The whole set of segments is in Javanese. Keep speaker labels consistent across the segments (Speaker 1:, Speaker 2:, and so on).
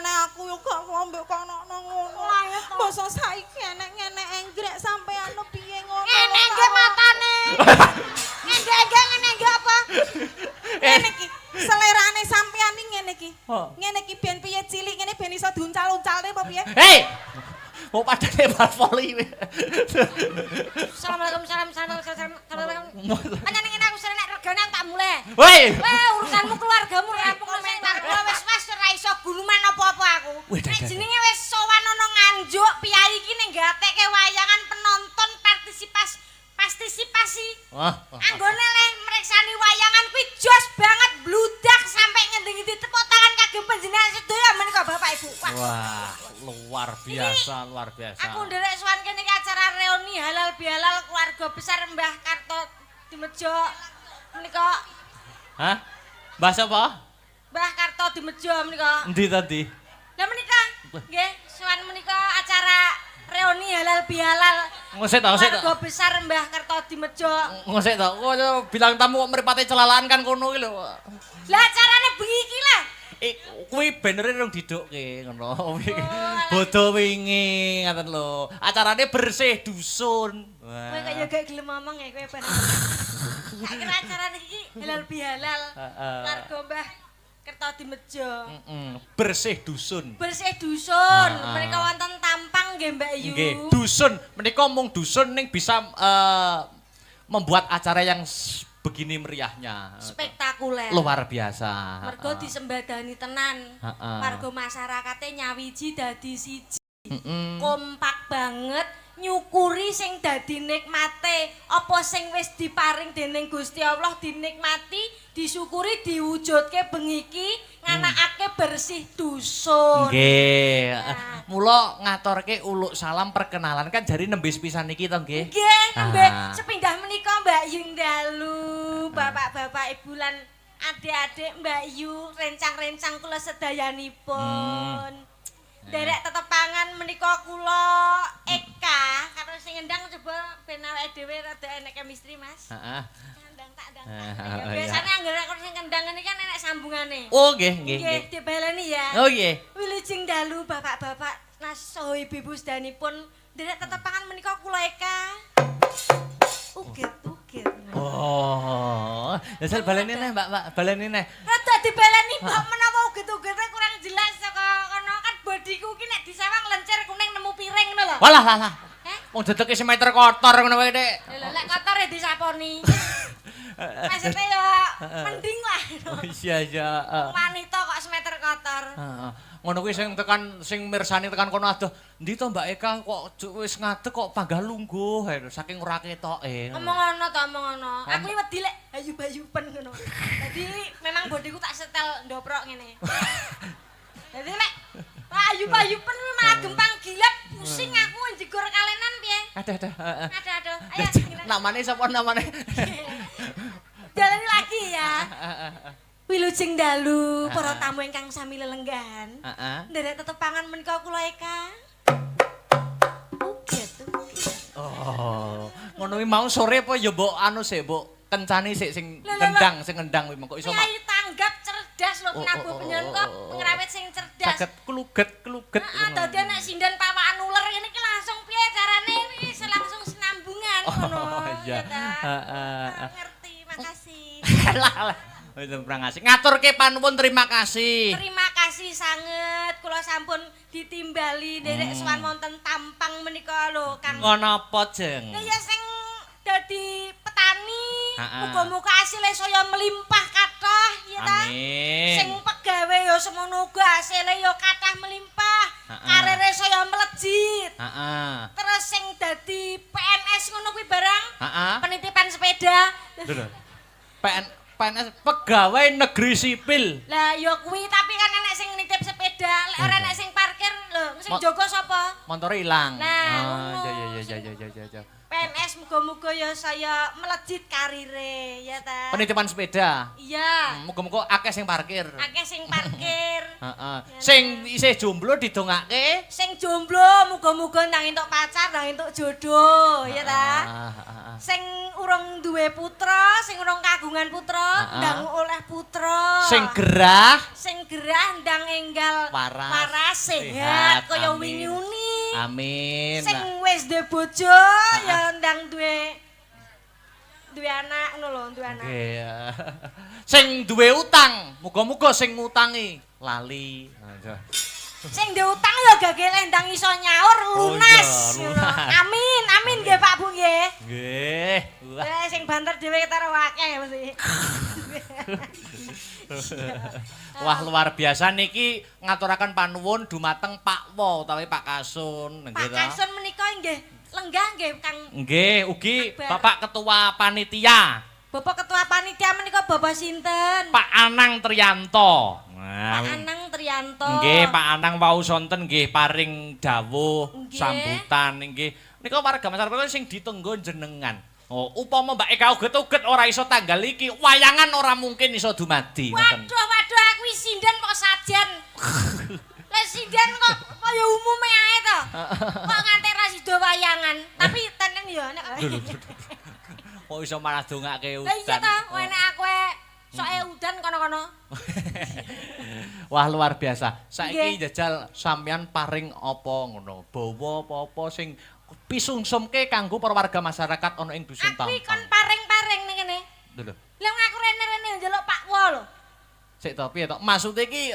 Speaker 1: ngene aku yo gak ambek kanakno ngono. Masa saiki enek-enek enggrek sampean piye ngono.
Speaker 2: Enek nggih matane. Ngene apa?
Speaker 1: Ngene iki selerane sampean iki ngene iki. Ngene iki ben piye cilik ngene ben iso diuncal-uncalne apa piye?
Speaker 3: Hei. Mau padane bal voli.
Speaker 2: Assalamualaikum salam. Panjenengan ngene aku sering nek regane aku tak muleh.
Speaker 3: Woi.
Speaker 2: Urusanmu keluargamu rampung komentar. Wis ora iso guluman apa-apa aku. Nek jenenge wis sowan ana nganjuk piyai iki ning gatekke wayangan penonton partisipasi. Anggone le mreksani wayangan kuwi jos banget bludak sampai ngendi-endi tepuk tangan kagem panjenengan sedaya menika Bapak Ibu.
Speaker 3: Wah, luar biasa.
Speaker 2: Aku nderek sowan kene iki acara reuni halal bihalal keluarga besar Mbah Karto Dimejo menika.
Speaker 3: Hah? Mbah sapa?
Speaker 2: Mbah Karto Dimejo menika.
Speaker 3: Endi tadi?
Speaker 2: Lah menika nggih sowan menika acara reuni halal bihalal.
Speaker 3: Ngosek ta,
Speaker 2: keluarga besar Mbah Karto Dimejo.
Speaker 3: Ngosek ta. Kok bilang tamu kok mripate celalaan kan kono iki lho.
Speaker 2: Lah acarane bengi iki lah.
Speaker 3: Kuwi banere rung didukke ngono. Bodho wingi ngaten lho. Acarane bersih dusun.
Speaker 2: Kowe kok ya gak gelem ngomong ya kowe ben. Tak kira acarane iki halal bihalal. Keluarga Mbah Karto Dimejo.
Speaker 3: Bersih dusun.
Speaker 2: Bersih dusun. Menika wonten tampang nggih Mbak Yu.
Speaker 3: Nggih, dusun. Menika mung dusun ning bisa membuat acara yang begini meriahnya.
Speaker 2: Spektakuler.
Speaker 3: Luar biasa.
Speaker 2: Mergo disembadani tenan. Margo masyarakate nyawiji dadi siji. Kompak banget nyukuri sing dadi nikmate. Apa sing wis diparing dening Gusti Allah dinikmati, disyukuri, diwujudke bengi iki nganakake bersih dusun.
Speaker 3: Nggih. Mula ngaturke uluk salam perkenalan kan jari nembe pisan iki to nggih.
Speaker 2: Nggih, nembe sepindah menika Mbak Yu dalu, bapak-bapak ibu lan adik-adik Mbak Yu, rencang-rencang kula sedayanipun. Derek tetepangan menika kula Eka karo sing ngendang coba ben awake dhewe rada enek chemistry Mas.
Speaker 3: Heeh.
Speaker 2: Tak. Biasane anggere karo sing kendang ini kan enek sambungane.
Speaker 3: Oh nggih.
Speaker 2: Nggih, dibaleni ya.
Speaker 3: Oh nggih.
Speaker 2: Wilujeng dalu bapak-bapak nas saha ibu-ibu sedanipun derek tetepangan menika kula Eka. Uget.
Speaker 3: Oh, dasar baleni neh, Mbak, baleni neh.
Speaker 2: Rada dibaleni Mbak menawa uget-ugete kurang jelas saka kono kan bodiku ki nek disawang lencer kuning nemu piring ngono lho.
Speaker 3: Walah. Wong dedeke semeter kotor ngono wae, Dik.
Speaker 2: Lha lek kotor ya disaponi. Maksudnya ya mending lah.
Speaker 3: Iya.
Speaker 2: Wanita kok semeter kotor.
Speaker 3: Ngono kuwi sing tekan sing mirsani tekan kono aduh, endi to Mbak Eka kok wis ngadeg kok panggah lungguh saking ora ketoke.
Speaker 2: Omong ngono to, omong ngono. Aku iki wedi lek ayu-ayupen ngono. Dadi memang bodiku tak setel ndoprok ngene. Dadi lek ayu-ayupen kuwi malah gempang gilap, pusing aku njegur kalenan piye?
Speaker 3: Aduh.
Speaker 2: Ayo.
Speaker 3: Namane sapa namane?
Speaker 2: Jalani lagi ya. Wilujeng dalu para tamu ingkang sami lelenggahan. Nderek tetepangan menika kula Eka. Uget.
Speaker 3: Oh, ngono kuwi mau sore apa ya mbok anu sik mbok kencani sik sing ngendang kuwi mengko iso.
Speaker 2: Ayo tanggap cerdas lho penabuh penyanyi kok ngrawit sing cerdas.
Speaker 3: Saged kluget.
Speaker 2: Heeh, dadi nek sindan pawakan uler ngene iki langsung piye carane wis langsung sinambungan ngono.
Speaker 3: Oh iya.
Speaker 2: Heeh. Ngerti, makasih.
Speaker 3: Lah. Wis ngasih. Ngaturke panuwun terima kasih.
Speaker 2: Terima kasih sanget kula sampun ditimbali nderek sowan wonten tampang menika lho Kang.
Speaker 3: Ngono apa, Jeng?
Speaker 2: Ya sing dadi petani, muga-muga asile saya melimpah kathah ya ta.
Speaker 3: Amin.
Speaker 2: Sing pegawe ya semono uga asile ya kathah melimpah. Karere saya melejit. Terus sing dadi PNS ngono kuwi barang. Penitipan sepeda.
Speaker 3: Lho. PNS pegawai negeri sipil.
Speaker 2: Lah ya kuwi tapi kan enek sing nitip sepeda, lek ora enek sing parkir lho, sing jaga sapa?
Speaker 3: Montore ilang.
Speaker 2: Nah,
Speaker 3: ya.
Speaker 2: PNS muga-muga ya saya melejit karire ya ta.
Speaker 3: Penitipan sepeda.
Speaker 2: Iya.
Speaker 3: Muga-muga akeh sing parkir.
Speaker 2: Akeh sing parkir.
Speaker 3: Heeh. Sing isih jomblo didongake.
Speaker 2: Sing jomblo muga-muga ndang entuk pacar, ndang entuk jodoh ya ta. Sing urung duwe putra, sing urung kagungan putra, ndang oleh putra.
Speaker 3: Sing gerah,
Speaker 2: ndang enggal waras sehat kaya wingi-uni.
Speaker 3: Amin.
Speaker 2: Sing wis duwe bojo ya ndang duwe anak ngono lho, duwe anak.
Speaker 3: Nggih. Sing duwe utang, muga-muga sing ngutangi lali.
Speaker 2: Sing duwe utang ya gagel ndang iso nyaur lunas. Amin, amin nggih Pak Bu nggih.
Speaker 3: Nggih.
Speaker 2: Sing banter dhewe ketara akeh mesti.
Speaker 3: Wah luar biasa niki ngaturaken panuwun dumateng Pak Wo utawi Pak Kasun.
Speaker 2: Pak Kasun menika nggih lenggah nggih Kang.
Speaker 3: Nggih, ugi Bapak Ketua Panitia.
Speaker 2: Bapak Ketua Panitia menika Bapak sinten?
Speaker 3: Pak Anang Triyanto.
Speaker 2: Pak Anang Triyanto.
Speaker 3: Nggih, Pak Anang wau sonten nggih paring dawuh sambutan nggih. Nika warga masyarakat sing ditenggo jenengan. Oh, upama Mbak Eka uget-uget ora iso tanggal iki, wayangan ora mungkin iso dumadi.
Speaker 2: Waduh, aku sinden kok sajen. Lah sinden kok kaya umume ae to. Kok nganti ra sida wayangan, tapi tenen ya nek.
Speaker 3: Kok iso malah dongake udan.
Speaker 2: Lah iya to, enek aku soke udan kono-kono.
Speaker 3: Wah luar biasa. Saiki jajal sampean paring apa ngono? Bawa apa-apa sing pisungsumke kanggo para warga masyarakat ana ing dusun Tampang.
Speaker 2: Aku kon paring-paring ning kene.
Speaker 3: Lho.
Speaker 2: Lah aku rene-rene njaluk Pak Wo lho.
Speaker 3: Sik to piye to? Maksude iki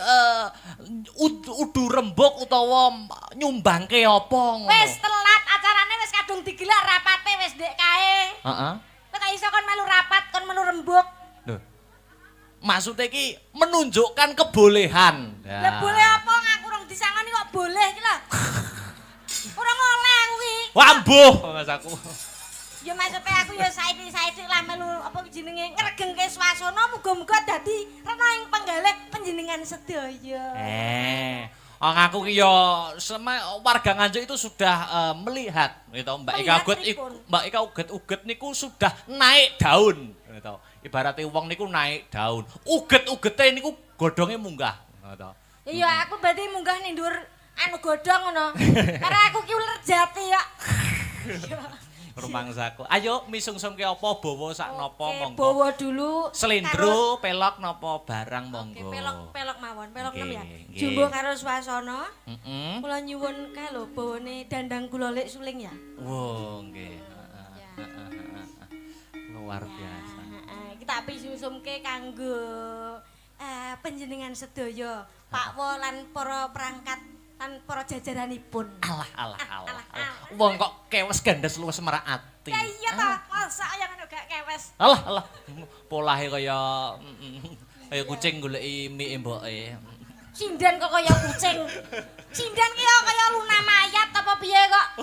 Speaker 3: udu rembug utawa nyumbangke apa ngono?
Speaker 2: Wis telat acarane wis kadung digelar rapate wis ndek kae.
Speaker 3: Heeh.
Speaker 2: Kok iso kon melu rapat, kon melu rembug.
Speaker 3: Lho. Maksude iki menunjukkan kebolehan.
Speaker 2: Lah boleh apa ngaku urung disangoni kok boleh iki lho. Ora oleh aku ki.
Speaker 3: Wah mbuh Mas aku.
Speaker 2: Ya maksudnya aku ya saiki lah melu apa jenenge ngregengke swasana muga-muga dadi rena ing penggalih panjenengan sedaya.
Speaker 3: Aku ki ya warga Nganjuk itu sudah melihat gitu Mbak Eka uget-uget niku sudah naik daun gitu. Ibaratnya wong niku naik daun. Uget-ugete niku godhonge munggah gitu.
Speaker 2: Iya aku berarti munggah ning dhuwur anu godhong ngono. Karena aku ki uler jati ya.
Speaker 3: Rumangsaku. Ayo misungsumke apa bawa sak napa monggo.
Speaker 2: Bawa dulu.
Speaker 3: Slendro, pelok napa barang monggo.
Speaker 2: Pelok mawon, pelok nem ya. Jumbo karo swasana. Kula nyuwun kae lho bawane dandang kula lek suling ya.
Speaker 3: Wo, nggih. Luar biasa.
Speaker 2: Iki tak pisungsumke kanggo panjenengan sedaya, Pak Wo lan para perangkat lan para jajaranipun.
Speaker 3: Alah. Wong kok kewes gandes luwes merak ati.
Speaker 2: Ya iya ta, masa yang gak kewes.
Speaker 3: Alah. Polahe kaya kucing goleki mie mboke.
Speaker 2: Sinden kok kaya kucing. Sinden ki kaya Luna Maya apa piye kok?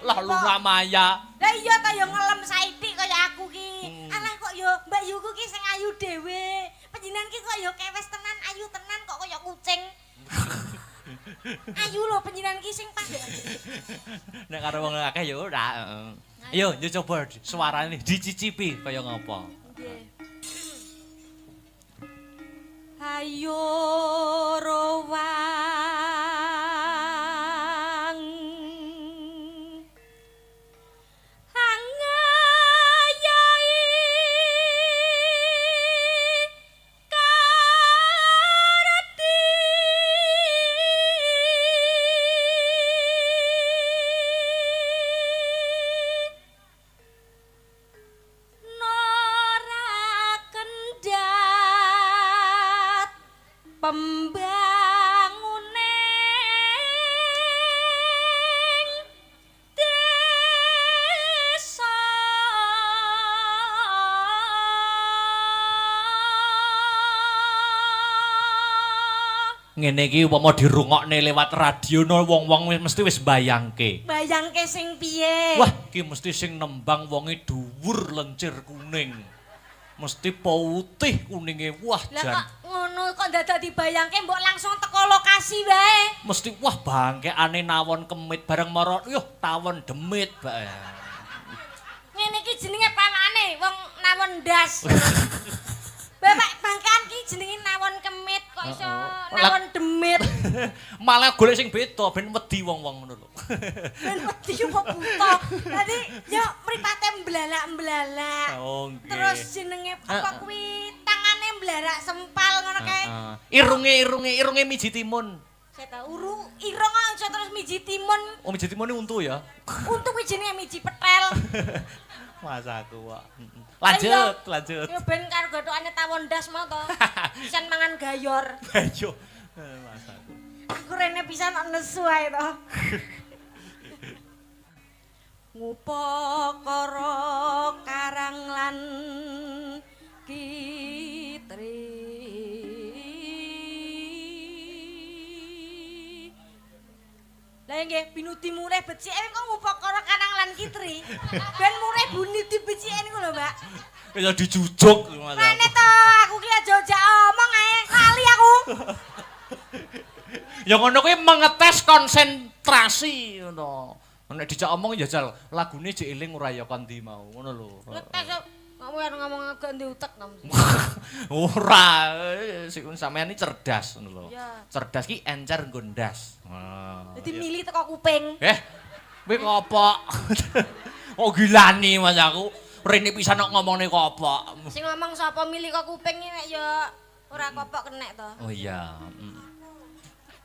Speaker 3: Lah Luna Maya.
Speaker 2: Lah iya ta ya ngelem saithik kaya aku ki. Alah kok ya Mbak Yuku ki sing ayu dhewe. Panjenengan ki kok ya kewes tenan, ayu tenan kok kaya kucing. Ayu lho panjenengan ki sing padha.
Speaker 3: Nek karo wong akeh ya ora. Ayo coba suarane dicicipi kaya ngapa.
Speaker 2: Nggih. Ayo rowang angayai karati Nora Kendat pembangunan desa
Speaker 3: Ngene iki upama dirungokne lewat radio no wong-wong mesti wis bayangke.
Speaker 2: bayangke sing piye?
Speaker 3: Wah, iki mesti sing nembang wonge dhuwur lencir kuning. Mesti putih kuninge. Wah,
Speaker 2: Lah
Speaker 3: jan.
Speaker 2: kok ngono kok dadak dibayangke mbok langsung teko lokasi wae.
Speaker 3: Mesti wah bangkeane nawon kemit bareng maro yuh tawon demit bae.
Speaker 2: Ngene iki jenenge pawakane wong nawon ndas. Bapak bangkean ki jenenge nawon kemit kok iso nawon demit.
Speaker 3: Malah golek sing beda ben wedi wong-wong ngono lho.
Speaker 2: Ben wedi kok buta. Dadi yo mripate mblalak-mblalak.
Speaker 3: Oh, nggih.
Speaker 2: Terus jenenge apa kuwi tangane mblarak sempal ngono kae.
Speaker 3: Irunge miji timun.
Speaker 2: Saya tahu irung aja terus miji timun.
Speaker 3: Oh, miji timun ini untu ya.
Speaker 2: Untu kuwi jenenge miji petel.
Speaker 3: Masa aku, Wak. Lanjut.
Speaker 2: Yo ben karo gothokane tawon ndas mau to. Pisan mangan gayor.
Speaker 3: Ayo. Masa aku.
Speaker 2: Aku rene pisan nesu ae to. Ngupakara karang lan kitri. Lah nggih pinuti murih becike kok ngupakara karang lan kitri. Ben murih buni dibecike niku lho, Mbak.
Speaker 3: Ya dijujuk Mas.
Speaker 2: Rene to, aku ki aja omong ae, lali aku.
Speaker 3: Ya ngono kuwi mengetes konsentrasi ngono. Nek dijak omong ya jal lagune jek eling ora ya kon ndi mau ngono lho.
Speaker 2: Ngetes kamu yang ngomong agak ndi utek kamu.
Speaker 3: Ora, sik sampean iki cerdas ngono lho.
Speaker 2: Ya.
Speaker 3: Cerdas ki encer nggo ndas.
Speaker 2: Dadi milih teko kuping.
Speaker 3: Kowe kopok. Oh gilani Mas aku. Rene pisan kok ngomongne kopok.
Speaker 2: Sing ngomong sapa milih kok kuping iki nek ya ora kopok kenek to.
Speaker 3: Oh iya.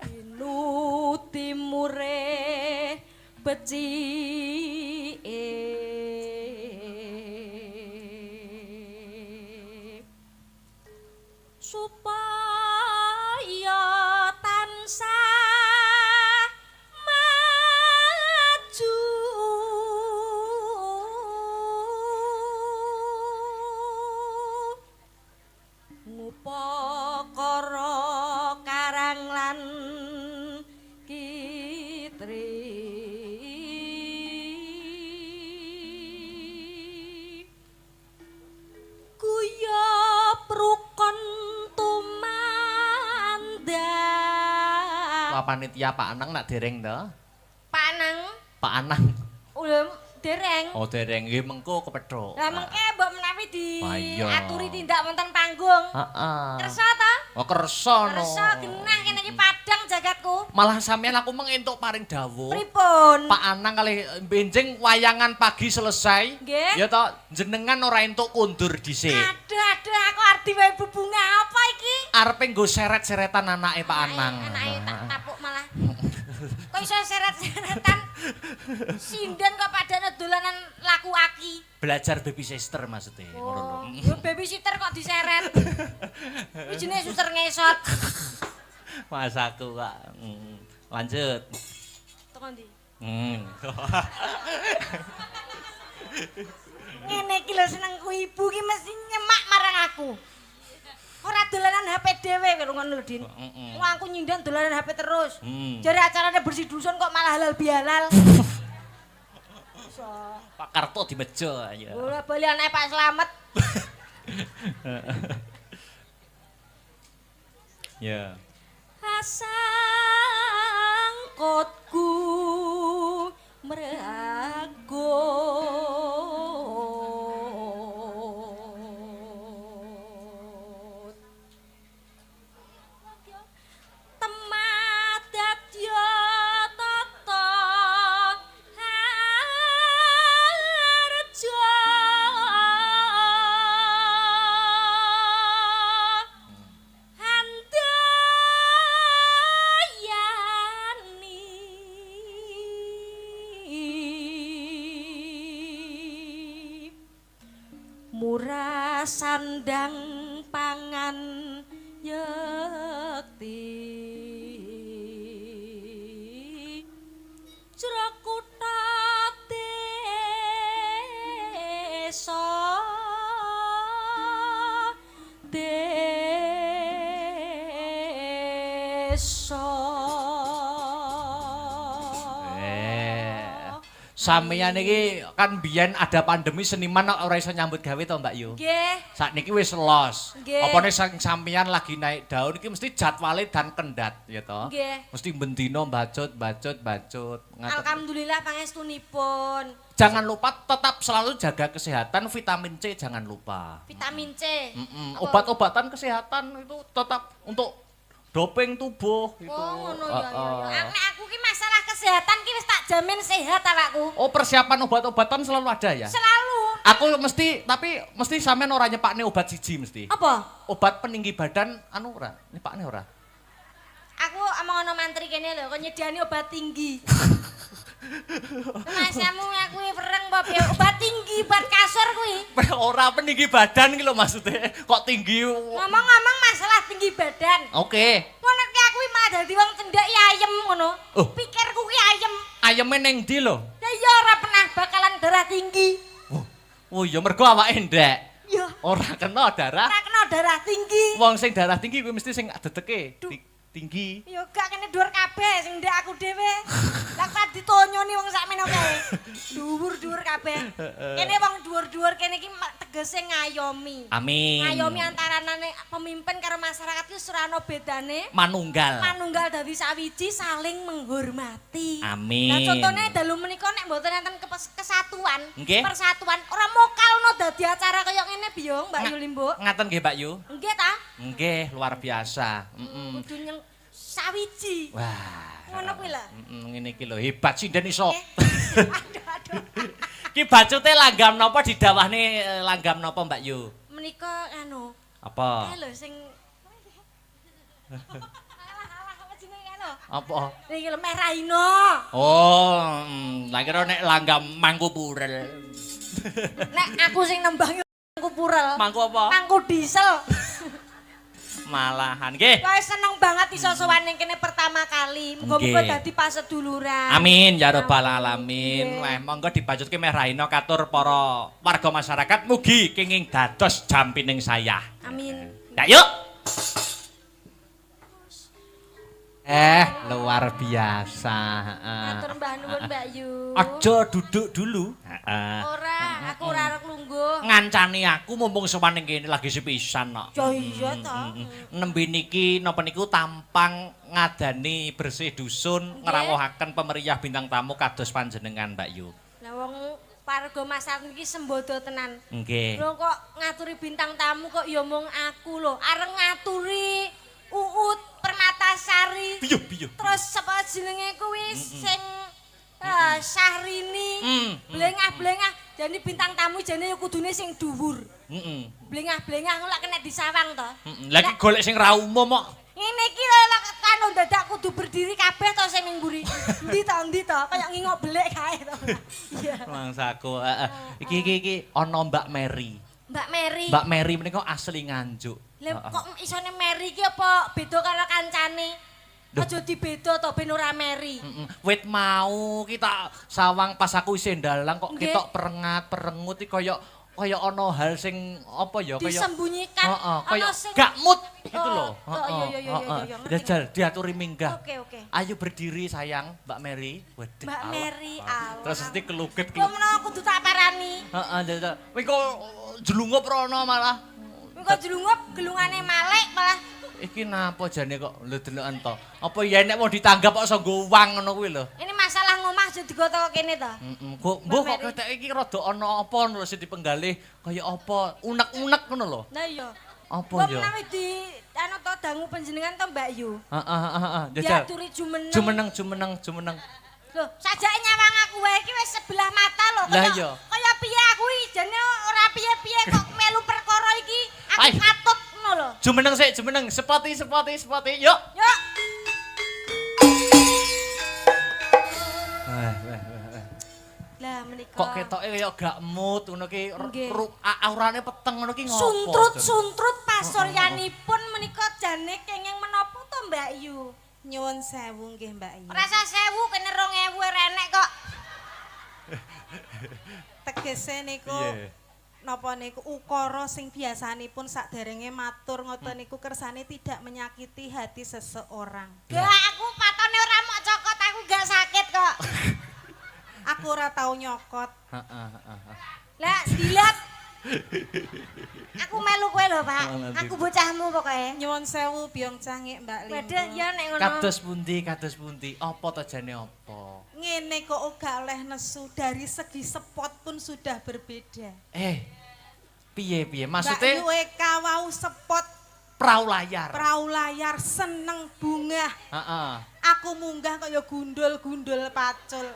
Speaker 2: Inu timure becike supaya tansah maju ngupakara karang lan kitri guyub rukun tumandang.
Speaker 3: Wah panitia Pak Anang nak dereng to?
Speaker 2: Pak Anang.
Speaker 3: Pak Anang.
Speaker 2: Udah dereng.
Speaker 3: Oh dereng nggih mengko kepethuk.
Speaker 2: Lah mengke mbok menawi
Speaker 3: Ayo.
Speaker 2: diaturi tindak wonten panggung.
Speaker 3: Heeh.
Speaker 2: Kersa ta?
Speaker 3: Oh kersa no.
Speaker 2: Kersa genah kene iki padang jagatku.
Speaker 3: Malah sampean aku mengentuk paring dawuh.
Speaker 2: Pripun?
Speaker 3: Pak Anang kalih benjing wayangan pagi selesai.
Speaker 2: Nggih.
Speaker 3: Ya toh jenengan ora entuk kundur dhisik.
Speaker 2: Aduh aku arti wae bebunga apa iki?
Speaker 3: Arepe nggo seret-seretan anake Pak Anang.
Speaker 2: Anake tak tapuk malah. Kok iso seret-seretan? Sinden kok padane dolanan laku aki.
Speaker 3: Belajar baby sister maksudnya.
Speaker 2: Oh, yo babysitter kok diseret. Iki jenenge suster ngesot.
Speaker 3: Mas aku Kak. Lanjut.
Speaker 2: Teko ndi? Ngene iki lho senengku ibu ki mesti nyemak marang aku. Ora dolanan HP dhewe karo ngono lho, Din. Wong aku nyindan dolanan HP terus. Jare acarane bersih dusun kok malah halal bihalal. Iso.
Speaker 3: Pak Karto dibejo ayo.
Speaker 2: Ora bali anake Pak Slamet.
Speaker 3: Ya.
Speaker 2: Asangkotku merago temadat yo tata harjo murah sandang pangan yekti jero kutha desa
Speaker 3: Sampeyan iki kan biyen ada pandemi seniman kok ora iso nyambut gawe to Mbak Yu.
Speaker 2: Nggih.
Speaker 3: Sakniki wis los.
Speaker 2: Nggih.
Speaker 3: Apane sampeyan lagi naik daun iki mesti jadwale dan kendat ya to.
Speaker 2: Nggih.
Speaker 3: Mesti bendina bacut.
Speaker 2: Alhamdulillah pangestunipun.
Speaker 3: Jangan lupa tetap selalu jaga kesehatan, vitamin C jangan lupa.
Speaker 2: Vitamin C.
Speaker 3: Obat-obatan kesehatan itu tetap untuk doping tubuh itu.
Speaker 2: Oh ngono ya. Nek aku ki masalah kesehatan ki wis tak jamin sehat awakku.
Speaker 3: Oh, persiapan obat-obatan selalu ada ya?
Speaker 2: Selalu.
Speaker 3: Aku mesti sampean ora nyepakne obat siji mesti.
Speaker 2: Apa?
Speaker 3: Obat peninggi badan anu ora? Nyepakne ora?
Speaker 2: Aku omong ono mantri kene lho, kok nyediani obat tinggi. Mas kamu aku pereng apa ya obat tinggi, obat kasur kuwi.
Speaker 3: Ora peninggi badan iki lho maksudnya. Kok tinggi?
Speaker 2: Ngomong-ngomong masalah tinggi badan.
Speaker 3: Oke.
Speaker 2: Ngono ki aku malah dadi wong cendhek ya ayem ngono.
Speaker 3: Oh.
Speaker 2: Pikirku ki ayem.
Speaker 3: Ayeme ning ndi lho?
Speaker 2: Ya iya ora pernah bakalan darah tinggi.
Speaker 3: Oh iya mergo awake ndek.
Speaker 2: Ya.
Speaker 3: Ora kena darah.
Speaker 2: Ora kena darah tinggi.
Speaker 3: Wong sing darah tinggi kuwi mesti sing dedeke tinggi.
Speaker 2: Ya gak kene dhuwur kabeh sing ndek aku dhewe. Lah kok ditonyoni wong sakmene kae. Dhuwur-dhuwur kabeh. Kene wong dhuwur-dhuwur kene iki tegese ngayomi.
Speaker 3: Amin.
Speaker 2: Ngayomi antarane pemimpin karo masyarakat iki ora ono bedane.
Speaker 3: Manunggal.
Speaker 2: Manunggal dadi sawiji saling menghormati.
Speaker 3: Amin.
Speaker 2: Nah contone dalu menika nek mboten enten kesatuan,
Speaker 3: Nggih.
Speaker 2: persatuan ora mokalno dadi acara kaya ngene Biyong, Mbak Yu Limbuk.
Speaker 3: Ngaten nggih, Mbak Yu?
Speaker 2: Nggih ta?
Speaker 3: Nggih, luar biasa.
Speaker 2: Kudu nyeng sawiji.
Speaker 3: Wah.
Speaker 2: Ngono kuwi lho.
Speaker 3: Ngene iki lho hebat sinden iso.
Speaker 2: Aduh aduh.
Speaker 3: Ki bacute langgam napa didawahne langgam napa Mbak Yu?
Speaker 2: Menika anu.
Speaker 3: Apa?
Speaker 2: Kae lho sing alah apa jenenge kae lho.
Speaker 3: Apa?
Speaker 2: Iki lho meh raino.
Speaker 3: Oh, lah kira nek langgam mangku purel.
Speaker 2: Nek aku sing nembang mangku purel.
Speaker 3: Mangku apa?
Speaker 2: Mangku diesel.
Speaker 3: Malahan nggih.
Speaker 2: Wah seneng banget iso sowan ning kene pertama kali. Muga-muga
Speaker 3: Nggih.
Speaker 2: dadi paseduluran.
Speaker 3: Amin ya rabbal alamin. Wah, monggo dibajutke meh raina katur para warga masyarakat mugi kenging dados jampining saya.
Speaker 2: Amin.
Speaker 3: Ya yuk. Luar biasa.
Speaker 2: Matur mbah nuwun Mbak Yu.
Speaker 3: Aja duduk dulu.
Speaker 2: Ora, aku ora arep lungguh.
Speaker 3: Ngancani aku mumpung sowan ning kene lagi sepisan kok.
Speaker 2: Ya iya ta.
Speaker 3: Nembe niki napa niku tampang ngadani bersih dusun ngrawuhaken pemeriah bintang tamu kados panjenengan Mbak Yu.
Speaker 2: Lah wong warga masyarakat iki sembodo tenan.
Speaker 3: Nggih.
Speaker 2: Lho kok ngaturi bintang tamu kok ya mung aku lho. Areng ngaturi Uut Permatasari.
Speaker 3: Piye.
Speaker 2: Terus sapa jenenge kuwi sing Syahrini. Blengah-blengah. Jadi bintang tamu jane ya kudune sing dhuwur.
Speaker 3: Heeh.
Speaker 2: Blengah-blengah ngono lak kena disawang to.
Speaker 3: Lagi golek sing ra umum kok.
Speaker 2: Ngene iki lho lak kanu dadak kudu berdiri kabeh to sing ning mburi. Ndi to kaya ngingok belek kae to. Iya.
Speaker 3: Mangsaku, iki ana Mbak Mary.
Speaker 2: Mbak Mary.
Speaker 3: Mbak Mary menika asli Nganjuk.
Speaker 2: Lah kok isone Mary iki apa beda karo kancane? Aja dibeda to ben ora Mary.
Speaker 3: Wit mau kita sawang pas aku isih ndalang kok
Speaker 2: Nggih.
Speaker 3: ketok perengat-perengut iki kaya ana hal sing apa ya kaya
Speaker 2: Disembunyikan.
Speaker 3: kaya
Speaker 2: Ana sing
Speaker 3: gak mood gitu loh.
Speaker 2: Iya.
Speaker 3: Jajal diaturi minggah.
Speaker 2: Oke.
Speaker 3: Ayo berdiri sayang, Mbak Mary. Waduh.
Speaker 2: Mbak
Speaker 3: Allah.
Speaker 2: Mary Allah.
Speaker 3: Terus mesti keluget
Speaker 2: Kok menawa kudu tak parani.
Speaker 3: Heeh, jajal. Kowe kok jelungup rono malah.
Speaker 2: Kok jelungup gelungane malek malah
Speaker 3: Iki napa jane kok lho deloken to. Apa ya nek mau ditanggap kok iso nggo uang ngono kuwi lho.
Speaker 2: ini masalah ngomah aja digoto kene to.
Speaker 3: Kok mbuh kok ketek iki rada ana apa lho sing dipenggalih kaya apa unek-unek ngono lho.
Speaker 2: Lah iya.
Speaker 3: Apa ya?
Speaker 2: Kok menawi di anu to dangu panjenengan to Mbak Yu.
Speaker 3: Heeh. Jajal.
Speaker 2: Diaturi jumeneng.
Speaker 3: Jumeneng.
Speaker 2: Loh, sajake nyawang aku wae iki wis sebelah mata lho.
Speaker 3: Lah iya.
Speaker 2: Kaya piye aku iki jane ora piye-piye kok melu perkara iki. Aku
Speaker 3: Ai.
Speaker 2: katut ngono lho.
Speaker 3: Jumeneng sik, jumeneng. Sepati. Yuk.
Speaker 2: Yuk. Lah menika.
Speaker 3: Kok ketoke kaya gak mood ngono ki
Speaker 2: Nggih.
Speaker 3: aurane peteng ngono ki ngopo?
Speaker 2: Suntrut pasuryanipun menika jane kenging menapa to Mbak Yu?
Speaker 1: Nyuwun sewu nggih Mbak Yu.
Speaker 2: Rasa 1000 kene 2000 renek kok.
Speaker 1: Tegese niku napa niku ukara sing biasanipun saderenge matur ngoten niku kersane tidak menyakiti hati seseorang.
Speaker 2: Lah aku patone ora mok cokot aku gak sakit kok.
Speaker 1: Aku ora tau nyokot.
Speaker 2: Lah dilat. Aku melu kowe lho, Pak. Aku bocahmu pokoke.
Speaker 1: Nyuwun sewu Byong Cangik Mbak Limbo.
Speaker 2: Waduh, ya nek ngono.
Speaker 3: Kados pundi? Apa to jane apa?
Speaker 1: Ngene kok ora oleh nesu dari segi spot pun sudah berbeda.
Speaker 3: Piye?
Speaker 1: Mbak
Speaker 3: Maksudnya
Speaker 1: Yu eka wau spot
Speaker 3: perahu layar.
Speaker 1: perahu layar seneng bunga.
Speaker 3: Heeh.
Speaker 1: Aku munggah kaya gundul-gundul pacul.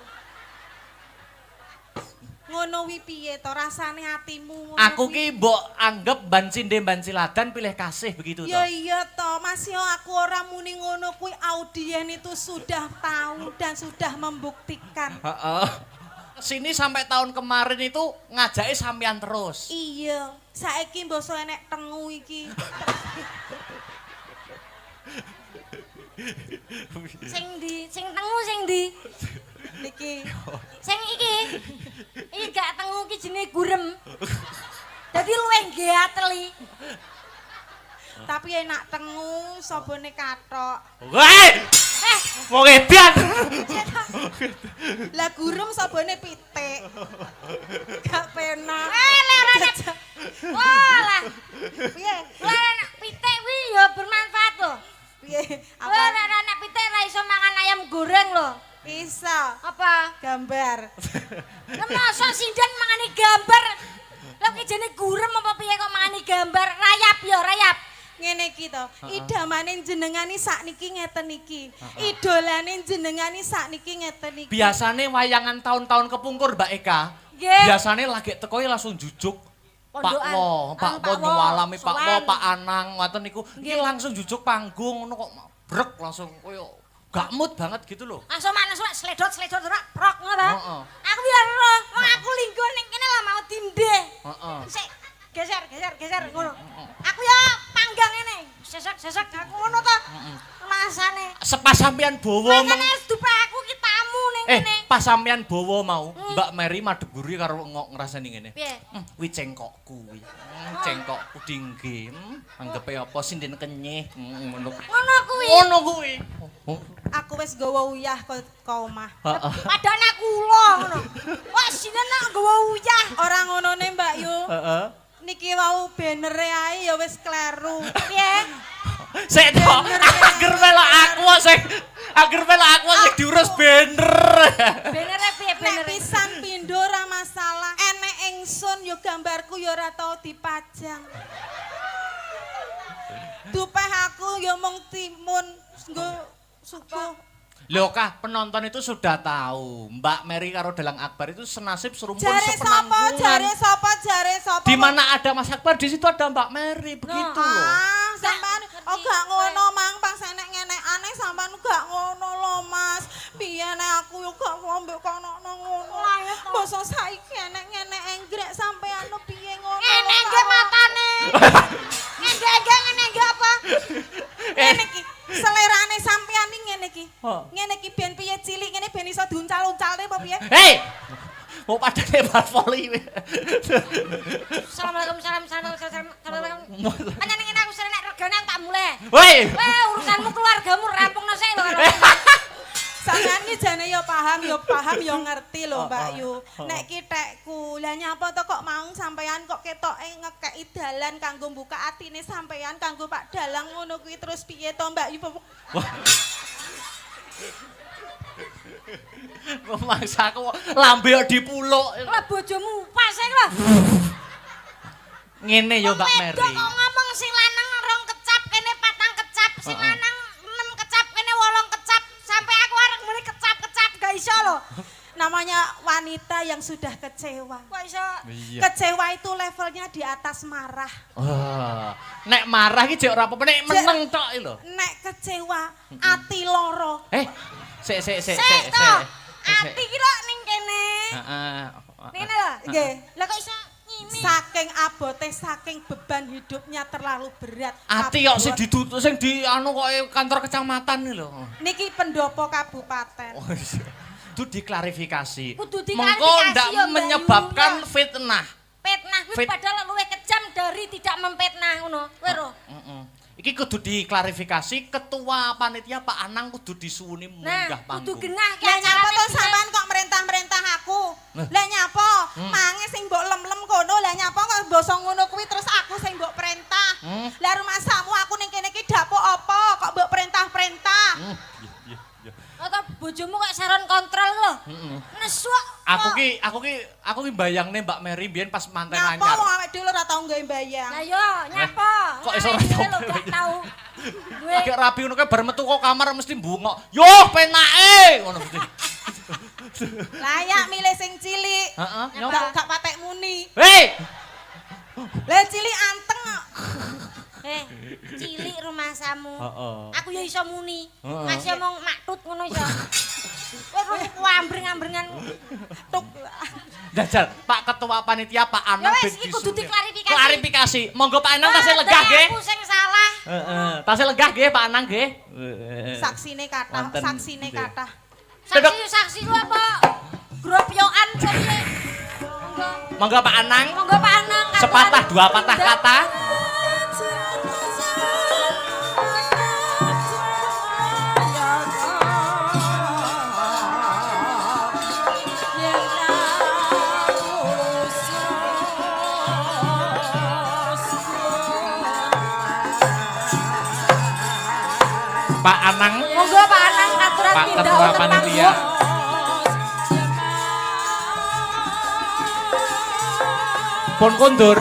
Speaker 1: Ngono wi piye to rasane atimu ngono.
Speaker 3: Aku ki mbok anggap ban cinde ban ciladan pilih kasih begitu
Speaker 1: Ya
Speaker 3: toh.
Speaker 1: iya toh, Mas yo aku ora muni ngono kuwi audien itu sudah tahu dan sudah membuktikan.
Speaker 3: Heeh. Sini sampai tahun kemarin itu ngajaki sampean terus.
Speaker 1: Iya, saiki mbok enek tengu iki.
Speaker 2: Sing tengu sing ndi?
Speaker 1: Niki.
Speaker 2: Sing iki. Iki gak tengu iki jenenge gurem. Dadi luwih ngateli.
Speaker 1: Tapi enak tengu sabone kathok.
Speaker 3: Woi! Wong edan.
Speaker 1: Lah gurem sabone pitik. Gak penak.
Speaker 2: Wah lah.
Speaker 1: Piye?
Speaker 2: Lah pitik kuwi ya bermanfaat lho.
Speaker 1: Piye?
Speaker 2: Wah
Speaker 1: Apa?
Speaker 2: anak pitik ra iso mangan ayam goreng lho.
Speaker 1: Iso.
Speaker 2: Apa?
Speaker 1: Gambar.
Speaker 2: Lah masa sindan mangani gambar? Lah ki jene gurem apa piye kok mangani gambar? Rayap ya, rayap.
Speaker 1: Ngene iki to, idamane jenengani sakniki ngeten iki. Idolane jenengani sakniki ngeten iki.
Speaker 3: Biasane wayangan tahun-tahun kepungkur Mbak Eka.
Speaker 2: Nggih.
Speaker 3: Biasane lagi teko langsung jujuk. Pak
Speaker 2: Pondokan.
Speaker 3: Wo, Pak Wo
Speaker 2: Pak Wo,
Speaker 3: nyuwalami Pak Wo,
Speaker 2: sowan.
Speaker 3: Pak Anang ngoten niku. Iki
Speaker 2: Nggih.
Speaker 3: langsung jujuk panggung ngono kok brek langsung koyo gak mood banget gitu loh.
Speaker 2: Langsung manas wae sledot ora prok ngono ta.
Speaker 3: Heeh.
Speaker 2: Aku ya ora, wong aku linggo ning kene lah mau tindih.
Speaker 3: Heeh.
Speaker 2: Sik geser ngono. Aku ya panggang ngene. Sesek aku ngono ta. Masane.
Speaker 3: Sepas sampean bawa
Speaker 2: Makane dupa aku ki tamu ning kene.
Speaker 3: pas sampean bawa mau Mbak Mary madhep guri karo ngrasani ngene.
Speaker 2: Piye?
Speaker 3: Kuwi cengkokku kuwi. Cengkokku dingge. Anggepe apa sinden kenyih ngono.
Speaker 2: Ngono kuwi.
Speaker 3: Ngono kuwi.
Speaker 1: Aku wis gawa uyah ke omah.
Speaker 3: Heeh.
Speaker 2: Padahal aku ulo ngono. Kok sine nak nggawa uyah.
Speaker 1: Ora ngonone Mbak Yu.
Speaker 3: Heeh.
Speaker 1: Niki wau banere ae ya wis kleru.
Speaker 2: Piye?
Speaker 3: Sik to, ager melok aku sing diurus bener.
Speaker 2: Benere piye
Speaker 1: Nek
Speaker 2: benere?
Speaker 1: pisan pindho ora masalah. Enek ingsun yo gambarku yo ora tau dipajang. Dupeh aku yo mung timun nggo suku.
Speaker 3: Loh kah, penonton itu sudah tahu Mbak Mary karo Dalang Akbar itu senasib serumpun
Speaker 1: Jare sapa? Jare sapa?
Speaker 3: Di mana ada Mas Akbar di situ ada Mbak Mary begitu loh.
Speaker 1: Ah, sampean gak ngono Mang, pas enek ngenekane sampean gak ngono lho Mas. Piye nek aku yo gak ambek kono ngono. Basa saiki enek ngenek enggrek sampean piye ngono.
Speaker 2: Ngene nggih matane. Ngene nggih apa?
Speaker 1: Ngene iki selerane sampean iki ngene iki.
Speaker 3: Oh.
Speaker 1: Ngene iki ben piye cilik ngene ben iso diuncal-uncalne apa piye?
Speaker 3: Hei! Mau pada lebar voli.
Speaker 2: Assalamualaikum salam. Panjenengan ngene aku sering nek regane aku tak muleh.
Speaker 3: Woi!
Speaker 2: Weh, urusanmu keluargamu rampungno sik lho karo.
Speaker 1: Sampeyan iki jane yo paham yo ngerti lho Mbak Yu. Nek ki tekku, lah nyapa to kok mau sampeyan kok ketoke ngekeki dalan kanggo buka atine sampeyan kanggo Pak Dalang ngono kuwi terus piye to Mbak Yu?
Speaker 3: Memaksa aku lambe kok dipuluk.
Speaker 2: Lah bojomu pas sik lho.
Speaker 3: Ngene yo Mbak Mary.
Speaker 2: Kok ngomong sing lanang rong kecap kene patang kecap, sing lanang 6 kecap kene 8 kecap. Sampai aku arek muni kecap-kecap gak iso lho.
Speaker 1: Namanya wanita yang sudah kecewa.
Speaker 2: Kok iso?
Speaker 3: Iya.
Speaker 1: Kecewa itu levelnya di atas marah.
Speaker 3: Nek marah iki jek ora apa-apa nek meneng tok iki lho.
Speaker 1: Nek kecewa, ati loro.
Speaker 3: Sik.
Speaker 2: Sik to. Ati ki lho ning kene.
Speaker 3: Heeh.
Speaker 2: Ning kene lho.
Speaker 1: Nggih.
Speaker 2: Lah kok iso ngimi?
Speaker 1: Saking abote, saking beban hidupnya terlalu berat.
Speaker 3: Ati kok sing
Speaker 1: Abot.
Speaker 3: ditutuk sing di anu kok kantor kecamatan iki lho.
Speaker 1: Niki pendopo kabupaten.
Speaker 3: Itu diklarifikasi.
Speaker 2: Kudu diklarifikasi
Speaker 3: Mengko ndak
Speaker 2: ya, Mbak
Speaker 3: menyebabkan
Speaker 2: Yu.
Speaker 3: fitnah.
Speaker 2: Fitnah kuwi padahal luwih kejam dari tidak memfitnah ngono. Kowe ro.
Speaker 3: Iki kudu diklarifikasi ketua panitia Pak Anang kudu disuwuni munggah
Speaker 2: Nah, kudu
Speaker 3: panggung.
Speaker 2: genah ki
Speaker 1: Lah nyapa to
Speaker 2: acarane
Speaker 1: sampean kok merintah-merintah aku? Lah nyapa? Mange sing mbok lem-lem kono, lah nyapa kok basa ngono kuwi terus aku sing mbok perintah. Lah rumah samu aku ning kene iki dapuk apa kok mbok perintah-perintah?
Speaker 2: Atau bojomu kok saron kontrol lho. Nesu.
Speaker 3: Aku ki bayangne Mbak Mary biyen pas manten
Speaker 1: Nyapa
Speaker 3: anyar.
Speaker 1: wong awake dhewe ora tau nggawe bayang.
Speaker 2: Lah yo nyapa.
Speaker 3: Kok iso ora
Speaker 2: Awake
Speaker 3: tau
Speaker 2: dhewe lho gak tau.
Speaker 3: Lagi rapi ngono kae bar metu kok kamar mesti bungok. Yo penake ngono mesti.
Speaker 1: Layak milih sing cilik.
Speaker 3: Heeh,
Speaker 1: Gak patek muni.
Speaker 3: Hei!
Speaker 1: Lah cilik anteng kok.
Speaker 2: Cilik rumasamu.
Speaker 3: Heeh.
Speaker 2: Aku ya iso muni.
Speaker 3: Heeh.
Speaker 2: Masih omong maktut ngono iso. Kowe ambreng-ambrengan tuk.
Speaker 3: Jajal, Pak Ketua Panitia Pak Anang
Speaker 2: Ya wis iki kudu diklarifikasi.
Speaker 3: Klarifikasi. Monggo Pak Anang tasih legah nggih.
Speaker 2: Aku sing salah.
Speaker 3: Heeh, tasih legah nggih Pak Anang nggih.
Speaker 1: Saksine kathah,
Speaker 3: Wonten.
Speaker 1: saksine kathah.
Speaker 2: Saksi lu apa? Gropyokan piye?
Speaker 3: Monggo Pak Anang.
Speaker 2: Monggo Pak Anang.
Speaker 3: Sepatah dua patah kata. Pak Anang.
Speaker 2: Monggo Pak Anang aturan
Speaker 3: Pak
Speaker 2: tindak
Speaker 3: Ketua
Speaker 2: wonten
Speaker 3: Panitia.
Speaker 2: panggung.
Speaker 3: Pun kondur.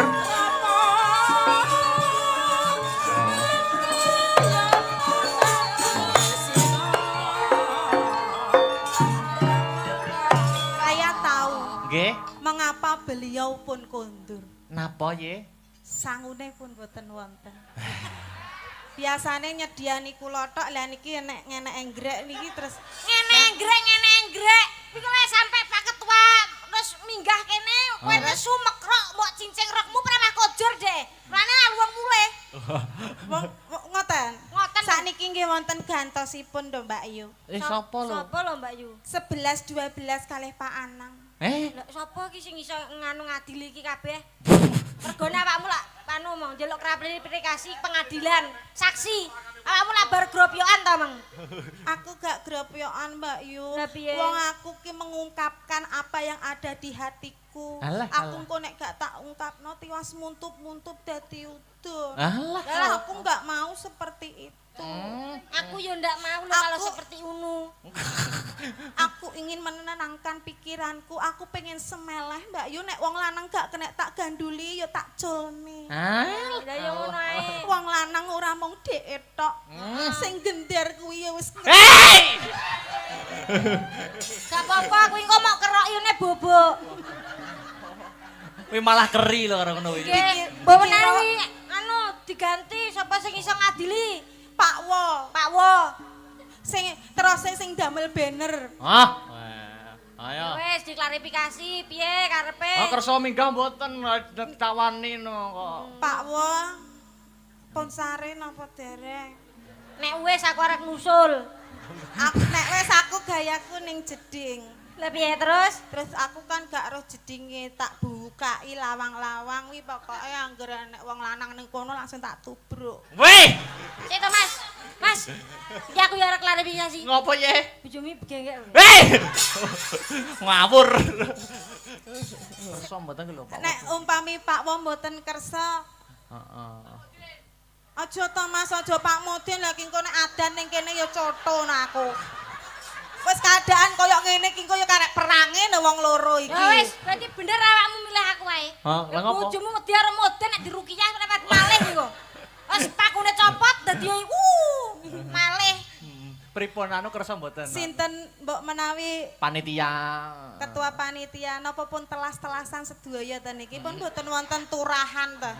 Speaker 1: Saya tahu
Speaker 3: Nggih.
Speaker 1: mengapa beliau pun kondur.
Speaker 3: Napa ye?
Speaker 1: Sangune pun boten wonten. Biasane nyediani kula tok, lah niki nek ngenek enggrek niki terus
Speaker 2: Ngene enggrek. Iki lek sampe Pak Ketua terus minggah kene, kowe wis sumek rok mbok cincing rokmu pramah kojor deh. Rane wong mulih.
Speaker 1: ngoten.
Speaker 2: Ngoten.
Speaker 1: Sakniki nggih wonten gantosipun lho Mbak Yu.
Speaker 3: Sapa lho?
Speaker 2: Sapa lho Mbak Yu?
Speaker 1: 11 12 kalih Pak Anang.
Speaker 2: Lah sapa iki sing iso nganu ngadili iki kabeh? Regane awakmu lak anu mong njaluk klarifikasi pengadilan, saksi. Awakmu lak bar gropyokan ta, Mang?
Speaker 1: Aku gak gropyokan Mbak Yu.
Speaker 2: Lah piye?
Speaker 1: Wong aku ki mengungkapkan apa yang ada di hatiku.
Speaker 3: Alah,
Speaker 1: Aku
Speaker 3: alah.
Speaker 1: engko nek gak tak ungkapno tiwas muntup-muntup dadi udan.
Speaker 3: Alah.
Speaker 1: Lah aku gak mau seperti itu.
Speaker 2: Aku yo ndak mau lho kalau seperti unu.
Speaker 1: Aku ingin menenangkan pikiranku. Aku pengen semeleh Mbak Yu. Nek wong lanang gak kena tak ganduli yo tak jolne.
Speaker 2: Lah yo ngono ae.
Speaker 1: Wong lanang ora mung dhek tok. Sing gender kuwi ya wis
Speaker 3: Hei!
Speaker 2: Gak apa-apa kuwi engko mok kerok yune bobok.
Speaker 3: Kuwi malah keri lho karo ngono iki.
Speaker 2: Nggih, mbok menawi anu diganti sapa sing iso ngadili?
Speaker 1: Pak Wo.
Speaker 2: Pak Wo.
Speaker 1: Sing terus sing damel banner.
Speaker 3: Ayo.
Speaker 2: Wis diklarifikasi piye karepe?
Speaker 3: Kersa minggah mboten tawani no kok.
Speaker 1: Pak Wo. Pun sare napa dereng?
Speaker 2: Nek wis aku arep nusul.
Speaker 1: Nek wis aku gayaku ning jeding.
Speaker 2: Lah piye terus?
Speaker 1: Terus aku kan gak roh jedinge tak bukai lawang-lawang wi pokoke anggere nek wong lanang ning kono langsung tak tubruk.
Speaker 3: Weh!
Speaker 2: Sik to, Mas. Mas. Iki aku ya arep klarifikasi.
Speaker 3: Ngopo ye?
Speaker 2: Bojomu begengek.
Speaker 3: Hei! Ngawur. Kersa mboten lho Pak.
Speaker 1: Nek umpami Pak Wo mboten kersa,
Speaker 3: Heeh.
Speaker 1: aja to Mas, aja Pak Mudin lagi engko nek adan ning kene ya coto aku. Wis keadaan koyo ngene iki engko ya karek perange lho wong loro iki.
Speaker 2: Ya wis, berarti bener awakmu milih aku wae.
Speaker 3: Lah ngopo?
Speaker 2: Bojomu wedi karo moden nek dirukiyah lewat malih iku. Wis pakune copot dadi malih.
Speaker 3: Pripun anu kersa mboten?
Speaker 1: Sinten mbok menawi
Speaker 3: Panitia.
Speaker 1: ketua panitia napa pun telas-telasan sedaya ta niki pun mboten wonten turahan ta.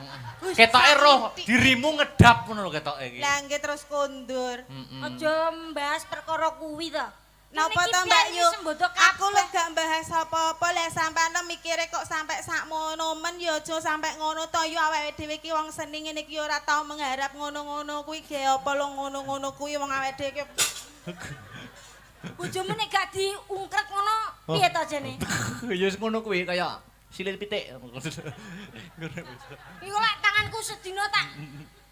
Speaker 3: Ketoke roh dirimu ngedap ngono lho ketoke iki.
Speaker 1: Lah nggih terus kondur.
Speaker 2: Aja mbahas perkara kuwi to.
Speaker 1: Napa to Mbak Yu? Aku lek gak bahas apa-apa lek sampean mikire kok sampai sakmono men ya aja sampai ngono to yo awake dhewe iki wong seni ngene iki ora tau mengharap ngono-ngono kuwi ge apa lo ngono-ngono kuwi wong awake dhewe iki.
Speaker 2: Bojomu nek gak diungkrek ngono piye to jane?
Speaker 3: Ya wis ngono kuwi kaya silit pitik.
Speaker 2: Iku lek tanganku sedina tak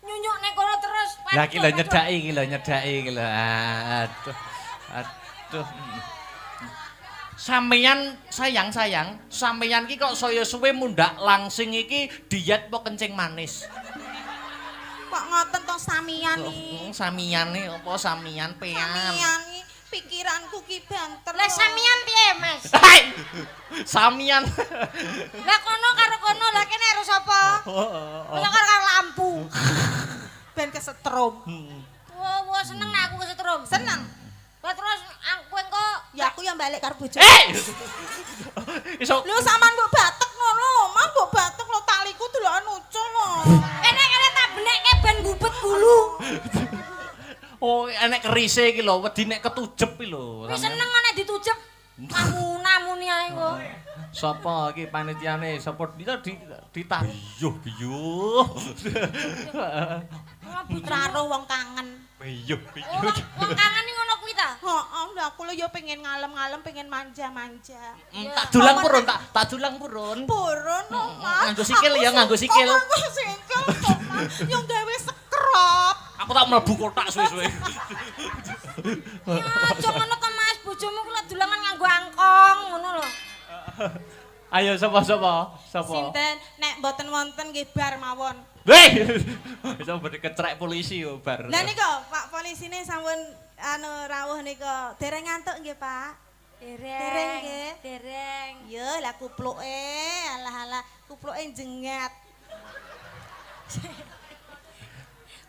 Speaker 2: nyunyuk nek kono terus.
Speaker 3: Lah iki lho nyedaki iki lho Aduh. Aduh. Sampeyan sayang, sampeyan ki kok saya suwe mundak langsing iki diet apa kencing manis?
Speaker 1: Kok ngoten to samian iki?
Speaker 3: Samian nih apa samian pean?
Speaker 1: Samian iki pikiranku ki banter.
Speaker 2: Lah samian piye, Mas?
Speaker 3: Hai! Samian.
Speaker 2: Lah kono karo kono lah kene harus apa? Kaya karo lampu.
Speaker 1: Ben kesetrum.
Speaker 2: Wah, seneng nek aku kesetrum.
Speaker 1: Seneng.
Speaker 2: Lah terus aku engko
Speaker 1: Ya aku yang balik karo bojo.
Speaker 3: Iso
Speaker 1: Lho sampean kok batek ngono lho, Mas kok batek lho taliku delokan ucul lho.
Speaker 2: Kene tak benekke ben ngubet gulu.
Speaker 3: Oh, enek kerise iki lho, wedi nek ketujep iki lho.
Speaker 2: Wis seneng nek ditujep. Namuni ae kok.
Speaker 3: Sapa iki panitiane? Sapa ditayuh biyuh.
Speaker 1: Putraro wong kangen.
Speaker 3: Biyuh
Speaker 2: Wong kangen iki ngono kuwi ta?
Speaker 1: Heeh, lha aku lho ya pengen ngalem-ngalem, pengen manja-manja.
Speaker 3: Tak dulang purun, tak dulang purun.
Speaker 1: Purun lho, Mas.
Speaker 3: Nganggo sikil ya, nganggo sikil.
Speaker 1: Nganggo sikil kok, Mas. Yo gawe sekrop.
Speaker 3: Aku tak mlebu kotak suwe-suwe.
Speaker 2: Ya aja ngono to Mas, bojomu ku lek dulangan nganggo angkong ngono lho.
Speaker 3: Ayo sapa?
Speaker 1: Sinten nek mboten wonten nggih bar mawon.
Speaker 3: Hei! Bisa beri kecrek polisi yo bar.
Speaker 1: Lah nika Pak polisine sampun rawuh nika. Dereng ngantuk nggih, Pak? Dereng nggih.
Speaker 2: Dereng.
Speaker 1: Yo lah kupluke, alah-alah kupluke jengat.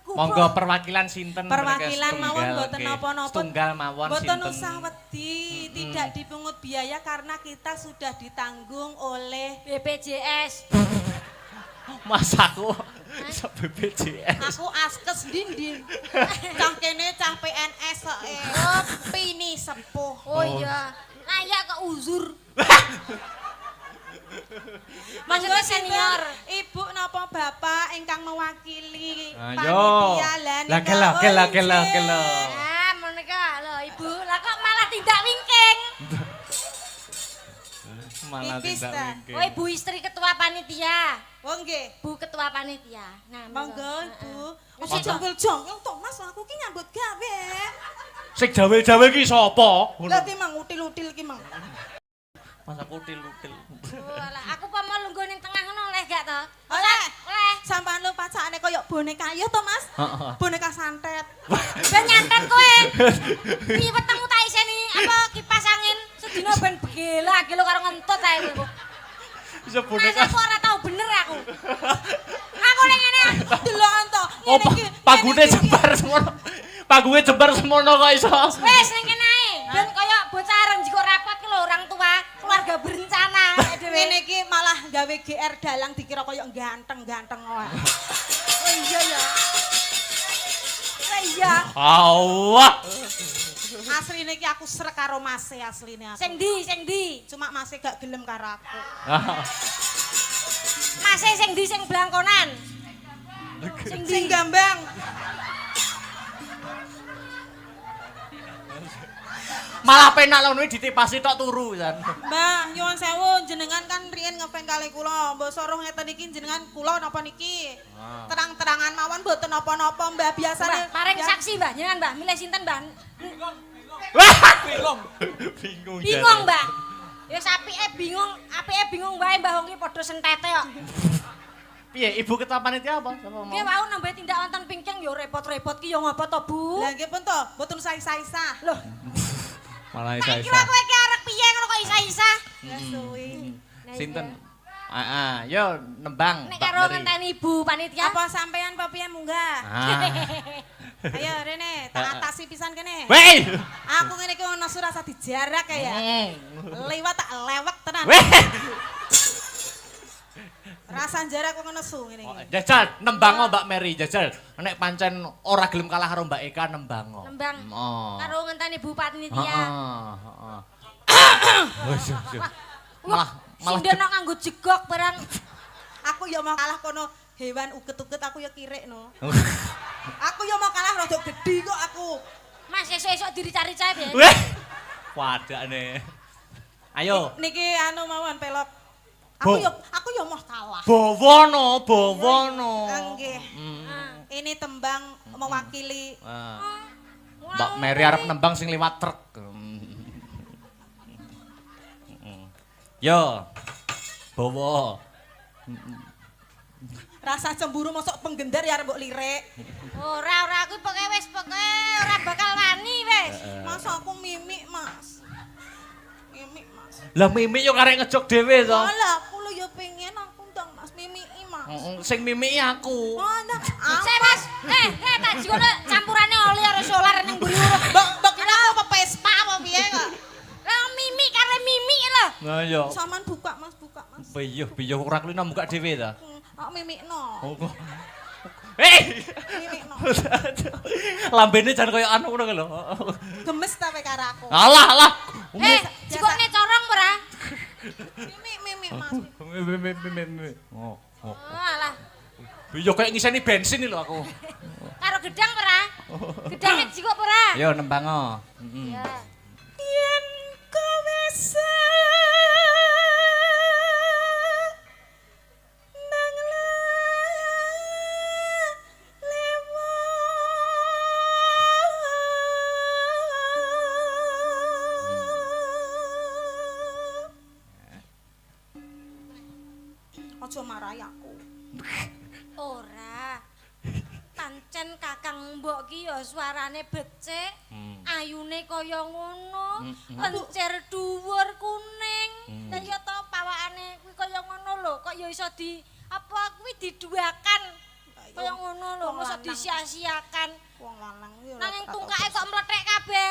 Speaker 3: Monggo perwakilan sinten
Speaker 1: Perwakilan mawon mboten napa-napa.
Speaker 3: Setunggal mawon sinten.
Speaker 1: Mboten usah wedi, tidak dipungut biaya karena kita sudah ditanggung oleh
Speaker 2: BPJS.
Speaker 3: Mas aku iso BPJS.
Speaker 1: aku askes ndin. Cah kene cah PNS kok. Oh, pini sepuh.
Speaker 2: Oh iya. Layak kok uzur.
Speaker 1: Monggo
Speaker 2: senior.
Speaker 1: Ibu napa bapak ingkang mewakili
Speaker 3: Ayo.
Speaker 1: panitia
Speaker 3: Lah kelo.
Speaker 2: Ah, menika lho Ibu. Lah kok malah tindak wingking.
Speaker 3: Malah
Speaker 1: Pipis
Speaker 3: tindak
Speaker 1: ta?
Speaker 3: wingking.
Speaker 2: Oh, Ibu istri ketua panitia.
Speaker 1: Oh nggih.
Speaker 2: Bu ketua panitia. Nah,
Speaker 1: Monggo Ibu.
Speaker 2: Monggo.
Speaker 1: Ojo jonggol-jonggol to Mas, aku ki nyambut gawe.
Speaker 3: Sing jawe-jawe ki sapa?
Speaker 1: Lah ki mang util-util ki mang.
Speaker 3: Mas aku util-util.
Speaker 2: Oh, alah, aku apa mau lungguh ning tengah ngono oleh gak to?
Speaker 1: Oleh.
Speaker 2: Oleh.
Speaker 1: Sampeyan lho pacakane koyo boneka ayo to Mas?
Speaker 3: Heeh.
Speaker 1: Boneka santet.
Speaker 2: Ben nyantet kowe. Piye wetengmu tak iseni apa kipas angin sedina ben begela gelo karo ngentut ae kowe.
Speaker 3: Bisa
Speaker 2: Mas
Speaker 3: boneka.
Speaker 2: aku ora tau bener aku. Aku ning ngene.
Speaker 1: Delokan to.
Speaker 3: Oh, pagune jembar semono. Pagune jembar semono kok iso.
Speaker 2: Wis ning kene ae. Ben koyo bocah areng jiko rapat ki lho orang tua, keluarga berencana dhewe.
Speaker 1: Ngene iki malah gawe GR dalang dikira koyo ganteng-ganteng wae.
Speaker 2: Oh iya ya. Oh iya.
Speaker 3: Allah.
Speaker 1: Asline iki aku srek karo Mase asline aku.
Speaker 2: Sing ndi?
Speaker 1: Cuma Mase gak gelem karo aku.
Speaker 2: Mase sing ndi sing blangkonan?
Speaker 1: Sing gambang.
Speaker 3: Malah penak lho kuwi ditipasi tok turu kan.
Speaker 1: Mbah, nyuwun sewu jenengan kan riyen ngefan kali kula. Mbok soroh ngeten iki jenengan kula napa niki? Terang-terangan mawon mboten napa-napa, Mbah. Biasane
Speaker 2: Paring saksi Mbah, jenengan Mbah, milih sinten Mbah? Bingung Mbah. Ya apike bingung wae Mbah wong iki padha sentete kok.
Speaker 3: Piye, Ibu ketua panitia apa? Sapa mau?
Speaker 2: Ki wau nembe tindak wonten pingking ya repot-repot ki ya ngapa to, Bu?
Speaker 1: Lah nggih pun to, mboten usah-isa.
Speaker 2: Loh,
Speaker 3: Malah
Speaker 2: tak
Speaker 3: isa-isa.
Speaker 2: kira kowe ki arek piye ngono kok isa-isa?
Speaker 1: Ya suwi.
Speaker 3: Sinten? Yo nembang.
Speaker 2: Nek
Speaker 3: Mbak
Speaker 2: karo
Speaker 3: Mary.
Speaker 2: ngenteni Ibu panitia.
Speaker 1: Apa sampean apa piye munggah? Ayo Rene, tak atasi pisan kene.
Speaker 3: Wei.
Speaker 1: Aku ngene iki ono rasa dijarak ya. Liwat tak lewek tenan.
Speaker 3: Weh.
Speaker 1: Rasa jarak kok nesu ngene iki.
Speaker 3: Jajal nembang Mbak Mary jajal. Nek pancen ora gelem kalah karo Mbak Eka nembang.
Speaker 2: Nembang.
Speaker 3: Oh.
Speaker 2: Karo ngenteni Bu panitia.
Speaker 3: Heeh. Malah
Speaker 2: Sindono nganggo jegok barang.
Speaker 1: Aku ya mau kalah kono hewan uget-uget aku ya kirek no. Aku ya mau kalah rada gedhi kok aku.
Speaker 2: Mas esuk-esuk dirica-rica piye?
Speaker 3: Weh. Wadane. Ayo.
Speaker 1: Niki anu mawon pelok.
Speaker 3: Bo.
Speaker 1: Aku ya mau kalah.
Speaker 3: Bawono.
Speaker 1: Nggih. Ini tembang mewakili
Speaker 3: Mbak Mary arep nembang sing liwat truk. Yo. Bawa.
Speaker 1: rasa cemburu mosok penggendar ya arep mbok lirik.
Speaker 2: Ora aku pokoke wis ora bakal wani wis.
Speaker 1: Mas aku mimik, Mas. Mimik, Mas.
Speaker 3: Lah mimik yo karek ngejok dhewe to.
Speaker 1: Lah aku lho ya pengen aku ndang Mas mimiki, Mas.
Speaker 3: Sing mimiki aku.
Speaker 1: Oh, ndak.
Speaker 2: Sik Mas, tak jikono campurane oli karo solar ning mburi urip.
Speaker 1: Mbok kira apa Vespa apa piye kok?
Speaker 2: Lah mimik
Speaker 3: ya.
Speaker 1: Saman buka Mas, buka Mas.
Speaker 3: Biyo ora kulino buka dhewe ta.
Speaker 1: Kok mimikno. Mimikno.
Speaker 3: Lambene jan koyo anu ngono lho.
Speaker 1: Gemes ta kowe karo aku.
Speaker 3: Alah.
Speaker 2: Jikokne corong ora?
Speaker 1: Mimik Mas.
Speaker 3: Oh.
Speaker 2: Alah.
Speaker 3: Biyo kayak ngiseni bensin lho aku.
Speaker 2: Karo gedang ora? Gedange jikok ora?
Speaker 3: Yo nembang.
Speaker 2: Ya.
Speaker 1: Yen kowe nang Aja marahi aku.
Speaker 2: Ora. Pancen Kakang Mbok ki ya suarane becik, ayune kaya ngono, lencir dhuwur kuning. Lah ya to pawakane kuwi kaya ngono lho, kok ya iso di apa kuwi diduakan. Kaya ngono lho, mosok disia-siakan.
Speaker 1: Wong lanang yo.
Speaker 2: Nanging tungkake kok mlethek kabeh.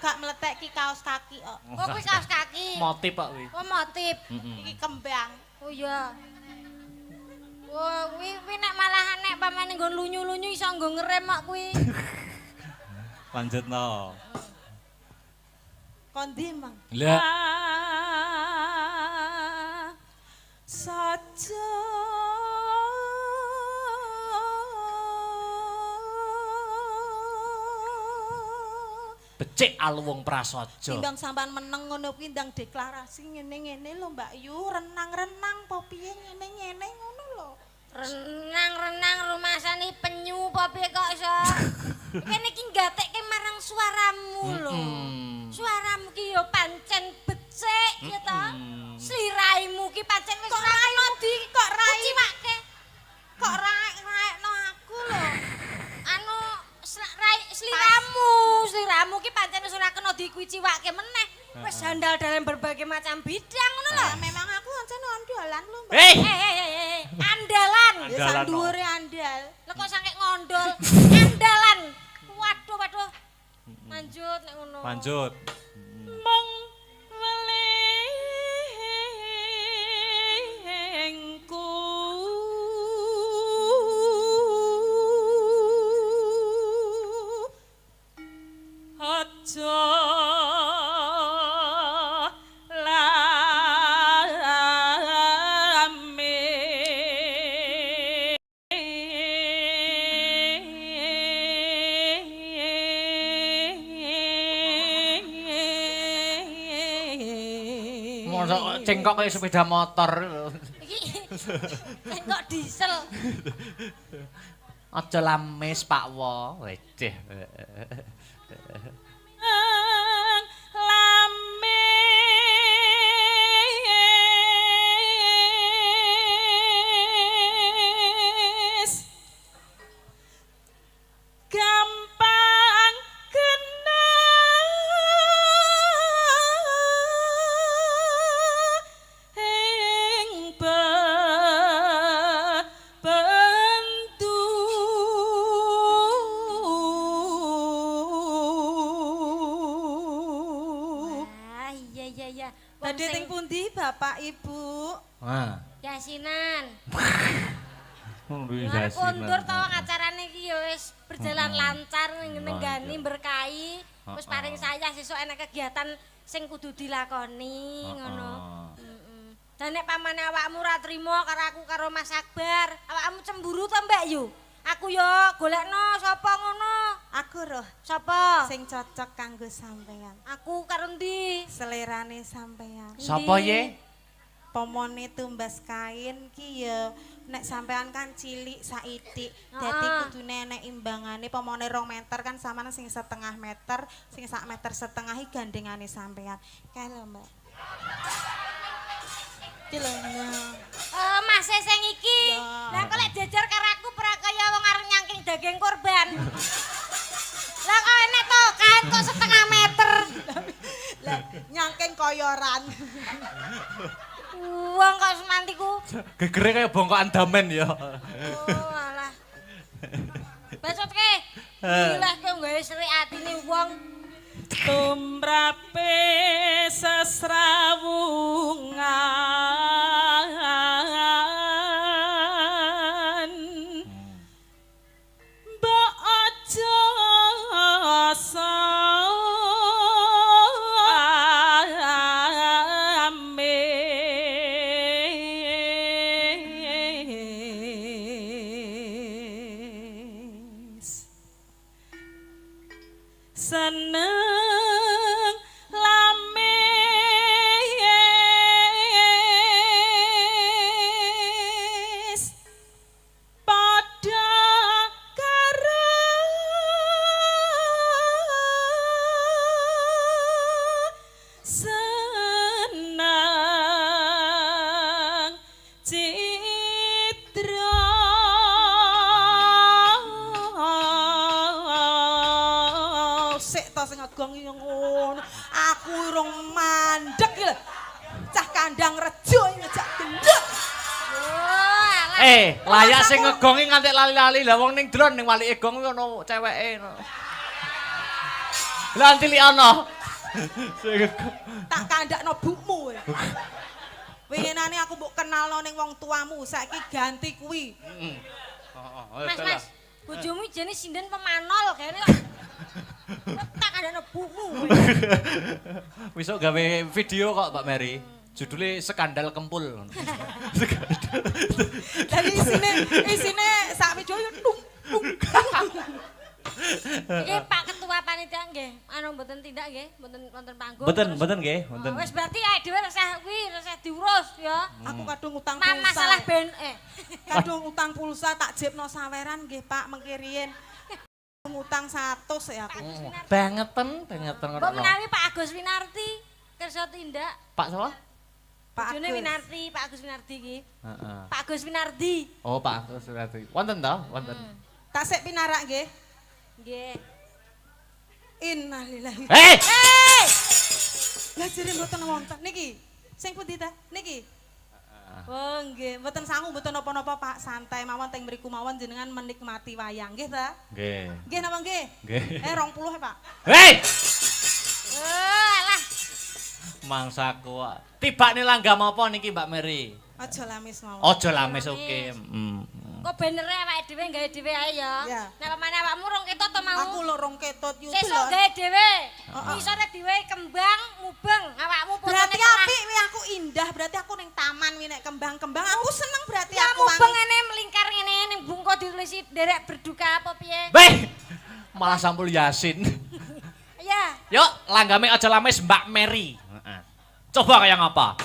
Speaker 1: Gak meletek ki kaos kaki kok.
Speaker 2: Oh kuwi kaos kaki.
Speaker 3: Motif Pak kuwi.
Speaker 2: Oh motif.
Speaker 1: Iki kembang.
Speaker 2: Oh iya. Wah, kuwi nek malahan nek pamane nggon lunyu-lunyu iso nggo ngerem kok kuwi.
Speaker 3: Lanjutno.
Speaker 1: Kondi Mang.
Speaker 3: Lah.
Speaker 1: Saja
Speaker 3: Becik aluwung prasaja.
Speaker 1: timbang sampean meneng ngono kuwi ndang deklarasi ngene-ngene lho Mbak Yu, renang-renang apa piye ngene-ngene ngono lho.
Speaker 2: Renang-renang rumasane penyu apa piye kok iso. Kene iki nggatekke marang suaramu lho. Suaramu ki yo pancen becik ya to. Sliraimu ki pancen wis ora kena di kok raciwake. Kok raekno aku lho. Anu sliramu ki pancen wis ora kena dikuciwake meneh. Wis handal dalam berbagai macam bidang ngono lho.
Speaker 1: Memang aku ancen andalan lho Mbak.
Speaker 2: Andalan.
Speaker 1: Ya sandhuwure andal.
Speaker 2: Lah kok sampe ngondol. Andalan. Waduh. Lanjut nek ngono.
Speaker 3: Lanjut.
Speaker 1: Mong welengku aja
Speaker 3: Cengkok kayak sepeda motor.
Speaker 2: Iki cengkok diesel.
Speaker 3: Aja lames Pak Wo. Weceh.
Speaker 1: Lames gampang kena ing bentu.
Speaker 2: Iya.
Speaker 1: Badhe teng pundi Bapak Ibu?
Speaker 3: Wah.
Speaker 2: Yasinan.
Speaker 3: Nunggu
Speaker 2: Arep kondur to acarane iki ya wis berjalan lancar nenggani berkahi. Wis paring saya sesuk enek kegiatan sing kudu dilakoni ngono. Dan nek pamane awakmu ora trima karo aku karo Mas Akbar, awakmu cemburu to Mbak Yu? Aku yo golekno sapa ngono?
Speaker 1: Aku roh
Speaker 2: Sapa?
Speaker 1: sing cocok kanggo sampeyan.
Speaker 2: Aku karo ndi?
Speaker 1: Selerane sampeyan.
Speaker 3: Sapa ye?
Speaker 1: Pomone tumbas kain ki ya nek sampean kan cilik saidik. Dadi kudune enek imbangane pomone 2 meter kan sampean sing 1,5 meter, sing 1,5 meter iki gandengane sampean. Kae lho, Mbak. Iki lho.
Speaker 2: Mas sing iki.
Speaker 1: Ya.
Speaker 2: Lah kok lek jejer karo aku prakaya wong arep nyangking daging korban. Lah kok enek to kain kok 1,5 meter.
Speaker 1: Lah nyangking koyoran.
Speaker 2: Wong kok semantiku.
Speaker 3: Gegere kaya bongkokan damen ya.
Speaker 2: Oh alah. Bacotke. Gila kowe nggawe serik atine wong.
Speaker 1: tumrape sesrawungan mbok aja samis seneng lamis padha karo seneng citra sik ta sing agong iki ngono aku urung mandeg iki lho cah kandang rejo ngejak gendut
Speaker 3: Layak sing ngegongi nganti lali-lali lah wong ning drone ning walike gong kuwi ono ceweke. Lah antili ono. Sing
Speaker 1: tak kandakno bukmu kowe. Winginane aku mbok kenalno ning wong tuamu saiki ganti kuwi.
Speaker 2: Mas, bojomu jane sinden pemanol kene kok. Tak kandakno bukmu.
Speaker 3: Besok gawe video kok Mbak Mary. Judulnya Skandal Kempul.
Speaker 1: Jadi isine sak video yo tung.
Speaker 2: Iki Pak Ketua Panitia nggih, anu mboten tindak nggih, mboten wonten panggung.
Speaker 3: Mboten nggih, mboten.
Speaker 2: Wis berarti awake dhewe resah diurus ya.
Speaker 1: Aku kadung utang
Speaker 2: Nah,
Speaker 1: pulsa.
Speaker 2: masalah
Speaker 1: Kadung utang pulsa tak jebno saweran nggih Pak mengki riyen. Ngutang 100 ya aku.
Speaker 3: Bangetan
Speaker 2: Mbok menawi Pak Agus Winarti kersa tindak.
Speaker 3: Pak sapa?
Speaker 1: Pak
Speaker 2: Bojone
Speaker 1: Agus.
Speaker 2: Winarti, Pak Agus Winarti iki.
Speaker 3: Heeh.
Speaker 2: Pak Agus Winardi.
Speaker 3: Oh, Pak Agus Winarti. Wonten to? Wonten.
Speaker 1: Tak sik pinarak nggih.
Speaker 2: Nggih.
Speaker 1: Innalillahi.
Speaker 3: Hei!
Speaker 1: Lah jere mboten wonten niki. Sing pundi ta? Niki. Oh nggih, mboten sangu mboten napa-napa Pak, santai mawon teng mriku mawon jenengan menikmati wayang nggih ta?
Speaker 3: Nggih.
Speaker 1: Nggih napa nggih?
Speaker 3: Nggih.
Speaker 1: 20 Pak.
Speaker 3: Hei!
Speaker 2: Alah.
Speaker 3: Mangsaku. Tibane langgam apa niki Mbak Mary?
Speaker 1: Aja lamis mawon.
Speaker 3: Ojo lamis oke.
Speaker 2: Kok benere awake dhewe gawe dhewe ae ya.
Speaker 1: Ya.
Speaker 2: Nek pamane awakmu rong ketot to mau.
Speaker 1: Aku lho rong ketut yu
Speaker 2: Sesuk
Speaker 1: delok.
Speaker 2: gawe dhewe. Isore dhewe kembang mubeng awakmu
Speaker 1: Berarti
Speaker 2: fotone
Speaker 1: apik wi aku indah, berarti aku ning taman wi nek kembang-kembang aku seneng berarti
Speaker 2: Ya
Speaker 1: aku
Speaker 2: mubeng ngene melingkar ngene ning bungko ditulisi derek berduka apa piye?
Speaker 3: Beh! Malah sampul Yasin.
Speaker 2: Ya.
Speaker 3: Yuk, langgame aja lamis Mbak Mary. Coba kayak apa?